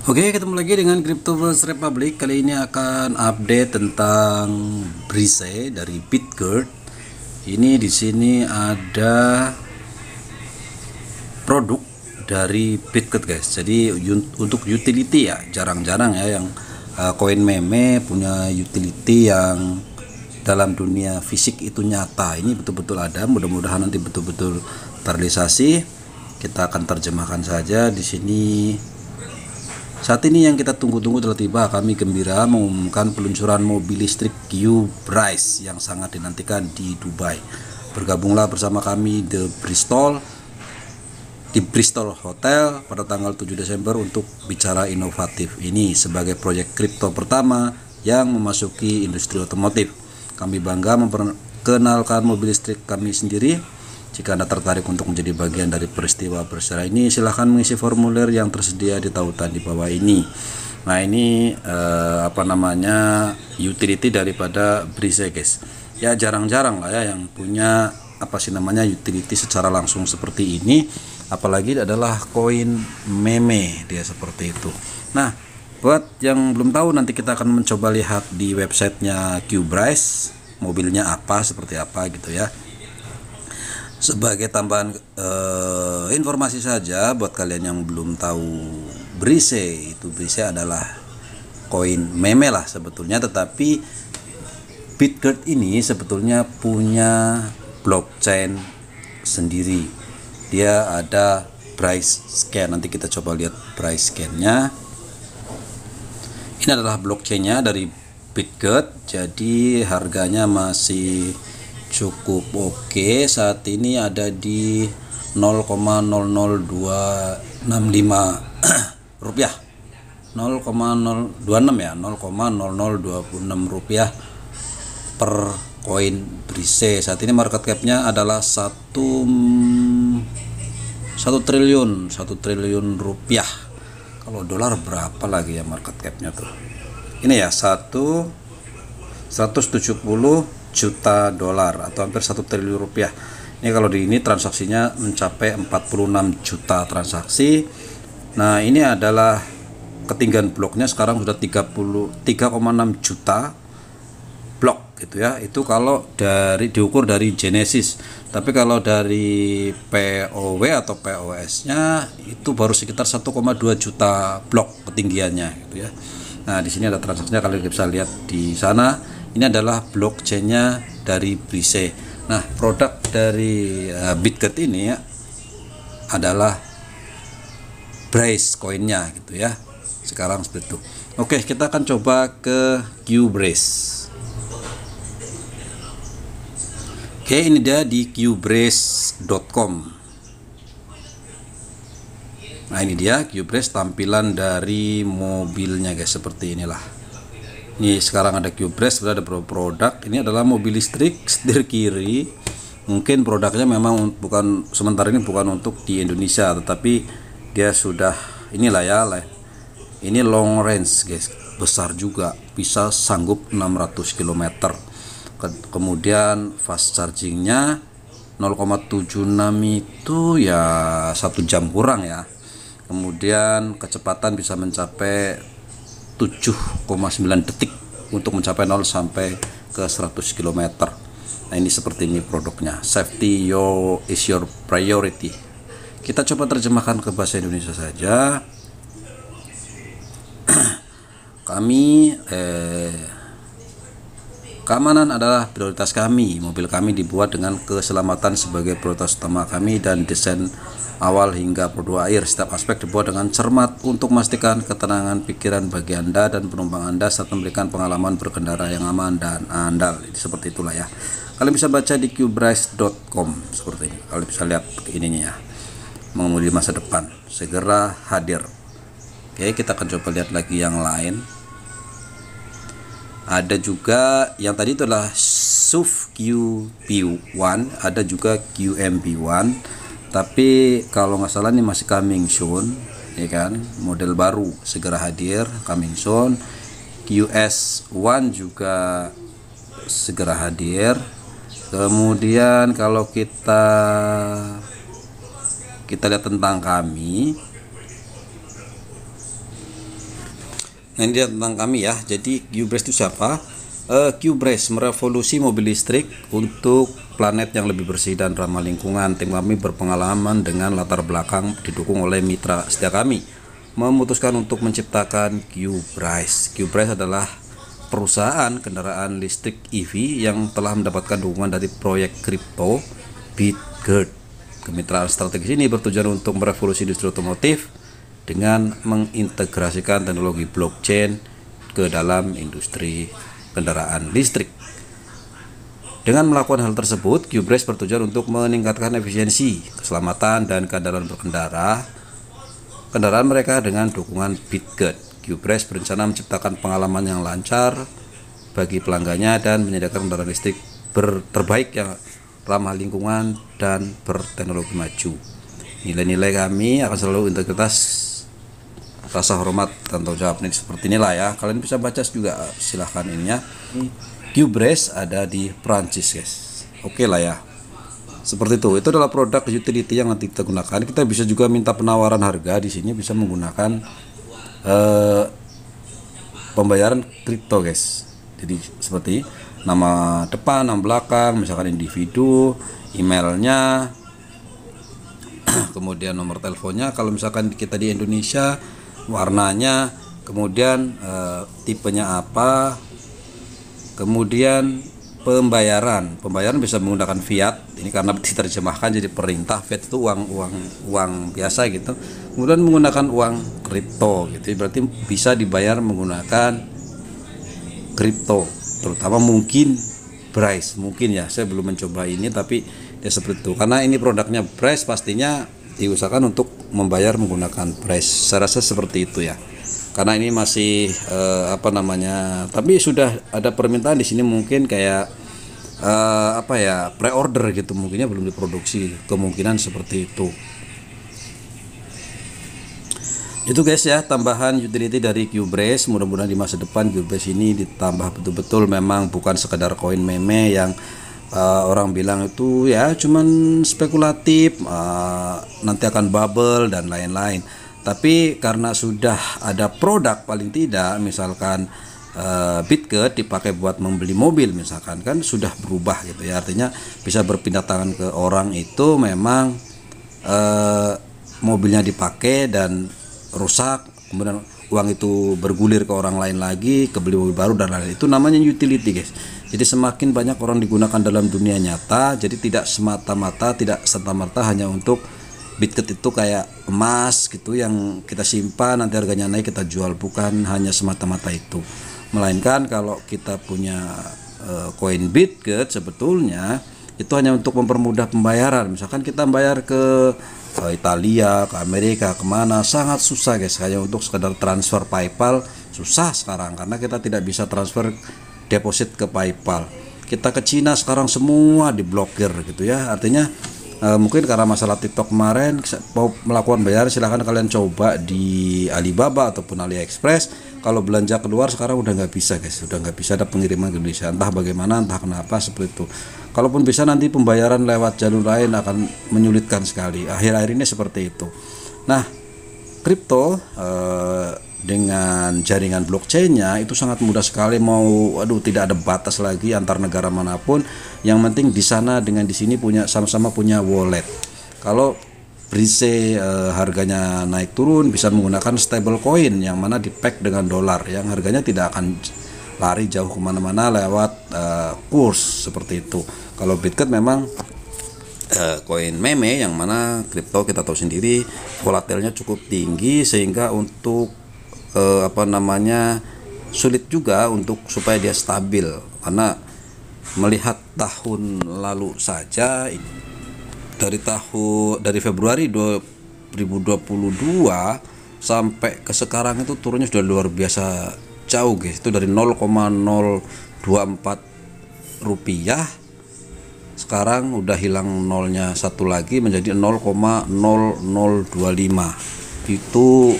Oke, ketemu lagi dengan Cryptoverse Republic. Kali ini akan update tentang Brise dari Bitgert. Ini di sini ada produk dari Bitgert, guys. Jadi untuk utility ya, jarang-jarang ya yang koin meme punya utility yang dalam dunia fisik itu nyata. Ini betul-betul ada. Mudah-mudahan nanti betul-betul terrealisasi. Kita akan terjemahkan saja di sini. Saat ini yang kita tunggu-tunggu telah tiba. Kami gembira mengumumkan peluncuran mobil listrik Q-Brise yang sangat dinantikan di Dubai. Bergabunglah bersama kami di Bristol Hotel pada tanggal 7 Desember untuk bicara inovatif ini sebagai proyek kripto pertama yang memasuki industri otomotif. Kami bangga memperkenalkan mobil listrik kami sendiri. Jika Anda tertarik untuk menjadi bagian dari peristiwa bersejarah ini, silahkan mengisi formulir yang tersedia di tautan di bawah ini. Nah, ini utility daripada Brise, guys. Ya jarang-jarang lah ya yang punya utility secara langsung seperti ini. Apalagi adalah koin meme dia seperti itu. Nah, buat yang belum tahu, nanti kita akan mencoba lihat di websitenya Q-Brise mobilnya seperti apa gitu ya. Sebagai tambahan informasi saja buat kalian yang belum tahu Brise adalah koin meme lah sebetulnya, tetapi Bitgert ini sebetulnya punya blockchain sendiri. Dia ada Brise Scan. Nanti kita coba lihat Brise Scan-nya. Ini adalah blockchain-nya dari Bitgert. Jadi harganya masih cukup oke. Saat ini ada di 0,00265 rupiah, 0,026 ya, 0,0026 rupiah per koin Brise. Saat ini market cap-nya adalah 1 triliun rupiah. Kalau dolar berapa lagi ya market cap-nya tuh? Ini ya 170 juta dolar atau hampir 1 triliun rupiah. Ini kalau di ini transaksinya mencapai 46 juta transaksi. Nah, ini adalah ketinggian bloknya sekarang sudah 3,6 juta blok gitu ya. Itu kalau diukur dari Genesis. Tapi kalau dari POW atau POS-nya itu baru sekitar 1,2 juta blok ketinggiannya gitu ya. Nah, di sini ada transaksinya, kalian bisa lihat di sana. Ini adalah blockchain-nya dari Brise. Nah, produk dari Bitgert ini ya adalah Brise coin-nya gitu ya. Sekarang seperti itu. Oke, kita akan coba ke Q-Brise. Oke, ini dia di qbrise.com. Nah, ini dia Q-Brise, tampilan dari mobilnya guys, seperti inilah. Ini sekarang ada Q-Brise, ada produk. Ini adalah mobil listrik setir kiri. Mungkin produknya memang sementara ini bukan untuk di Indonesia, tetapi dia sudah inilah ya. Ini long range guys, besar juga, bisa sanggup 600 km. Kemudian fast chargingnya 0,76 itu ya 1 jam kurang ya. Kemudian kecepatan bisa mencapai 7,9 detik untuk mencapai 0 sampai ke 100 km. Nah, ini seperti ini produknya. Safety is your priority. Kita coba terjemahkan ke bahasa Indonesia saja. Keamanan adalah prioritas kami. Mobil kami dibuat dengan keselamatan sebagai prioritas utama kami dan desain awal hingga produk akhir. Setiap aspek dibuat dengan cermat untuk memastikan ketenangan pikiran bagi Anda dan penumpang Anda saat memberikan pengalaman berkendara yang aman dan andal. Seperti itulah ya. Kalian bisa baca di qbrise.com seperti ini. Kalian bisa lihat ininya ya. Mengemudi masa depan segera hadir. Oke, kita akan coba lihat lagi yang lain. Ada juga yang tadi itu adalah SUV QB1, ada juga QMB1. Tapi kalau nggak salah ini masih coming soon, ya kan? Model baru segera hadir, coming soon. QS1 juga segera hadir. Kemudian kalau kita lihat tentang kami, Nah, ini dia tentang kami ya. Jadi QBrace itu siapa? QBrace merevolusi mobil listrik untuk planet yang lebih bersih dan ramah lingkungan. Tim kami berpengalaman dengan latar belakang didukung oleh mitra setia kami, memutuskan untuk menciptakan QBrace. QBrace adalah perusahaan kendaraan listrik EV yang telah mendapatkan dukungan dari proyek kripto Bitget. Kemitraan strategis ini bertujuan untuk merevolusi industri otomotif dengan mengintegrasikan teknologi blockchain ke dalam industri kendaraan listrik. Dengan melakukan hal tersebut, QBrace bertujuan untuk meningkatkan efisiensi, keselamatan, dan keandalan berkendara kendaraan mereka dengan dukungan Bitget. QBrace berencana menciptakan pengalaman yang lancar bagi pelanggannya dan menyediakan kendaraan listrik terbaik yang ramah lingkungan dan berteknologi maju. Nilai-nilai kami akan selalu integritas, rasa hormat, dan tanggung jawab. Ini seperti inilah ya. Kalian bisa baca juga, silahkan ininya. QBrace ada di Prancis guys. Oke lah ya. Seperti itu. Itu adalah produk utility yang nanti kita gunakan. Kita bisa juga minta penawaran harga di sini, bisa menggunakan pembayaran kripto guys. Jadi seperti nama depan, nama belakang, misalkan individu, emailnya, kemudian nomor teleponnya. Kalau misalkan kita di Indonesia, warnanya, kemudian tipenya apa, kemudian pembayaran bisa menggunakan fiat. Ini karena diterjemahkan jadi perintah. Fiat itu uang biasa gitu. Kemudian menggunakan uang kripto gitu. Berarti bisa dibayar menggunakan kripto, terutama mungkin Brace. Mungkin ya, saya belum mencoba ini, tapi ya seperti itu. Karena ini produknya Brace, pastinya diusahakan untuk membayar menggunakan Brace. Saya rasa seperti itu ya. Karena ini masih tapi sudah ada permintaan di sini, mungkin kayak pre-order gitu, mungkinnya belum diproduksi, kemungkinan seperti itu. Itu guys ya, tambahan utility dari QBrace. Mudah-mudahan di masa depan QBrace ini ditambah betul-betul, memang bukan sekadar koin meme yang orang bilang itu ya cuman spekulatif, nanti akan bubble dan lain-lain. Tapi karena sudah ada produk, paling tidak misalkan Bitget dipakai buat membeli mobil misalkan, kan sudah berubah gitu ya. Artinya bisa berpindah tangan ke orang itu, memang mobilnya dipakai dan rusak, kemudian uang itu bergulir ke orang lain lagi, kebeli mobil baru dan lain-lain. Itu namanya utility guys. Jadi semakin banyak orang digunakan dalam dunia nyata, jadi tidak serta-merta hanya untuk Bitget itu kayak emas gitu yang kita simpan, nanti harganya naik kita jual. Bukan hanya semata-mata itu, melainkan kalau kita punya koin Bitget, sebetulnya itu hanya untuk mempermudah pembayaran. Misalkan kita bayar ke Italia, ke Amerika, kemana, sangat susah guys. Hanya untuk sekedar transfer PayPal susah sekarang, karena kita tidak bisa transfer deposit ke PayPal. Kita ke Cina sekarang semua diblokir gitu ya. Artinya mungkin karena masalah TikTok kemarin, mau melakukan bayar silahkan kalian coba di Alibaba ataupun AliExpress. Kalau belanja keluar sekarang udah nggak bisa guys, udah nggak bisa ada pengiriman ke Indonesia, entah bagaimana, entah kenapa seperti itu. Kalaupun bisa, nanti pembayaran lewat jalur lain akan menyulitkan sekali. Akhir-akhir ini seperti itu. Nah, kripto dengan jaringan blockchainnya itu sangat mudah sekali. Tidak ada batas lagi antar negara manapun. Yang penting di sana dengan di sini sama-sama punya wallet. Kalau Brace harganya naik turun, bisa menggunakan stable coin yang mana di-pack dengan dolar, yang harganya tidak akan lari jauh kemana-mana lewat kurs seperti itu. Kalau Bitget memang koin meme, yang mana kripto kita tahu sendiri volatilnya cukup tinggi, sehingga untuk sulit juga untuk supaya dia stabil. Karena melihat tahun lalu saja, dari Februari 2022 sampai ke sekarang itu turunnya sudah luar biasa jauh guys. Itu dari 0,024 rupiah, sekarang udah hilang nolnya satu lagi menjadi 0,0025. Itu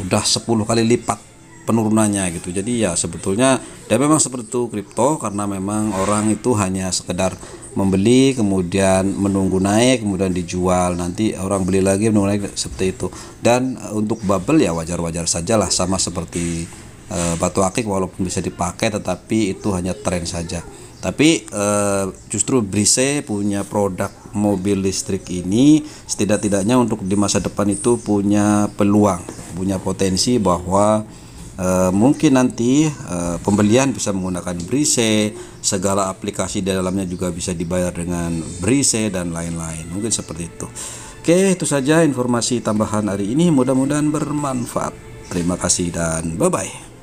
udah 10 kali lipat penurunannya gitu. Jadi ya sebetulnya dan memang seperti itu kripto, karena memang orang itu hanya sekedar membeli, kemudian menunggu naik, kemudian dijual, nanti orang beli lagi, menunggu naik, seperti itu. Dan untuk bubble ya wajar-wajar sajalah, sama seperti batu akik walaupun bisa dipakai, tetapi itu hanya tren saja. Tapi justru Brise punya produk mobil listrik ini setidak-tidaknya untuk di masa depan itu punya peluang, punya potensi bahwa mungkin nanti pembelian bisa menggunakan Brise, segala aplikasi di dalamnya juga bisa dibayar dengan Brise dan lain-lain. Mungkin seperti itu. Oke, itu saja informasi tambahan hari ini, mudah-mudahan bermanfaat. Terima kasih dan bye-bye.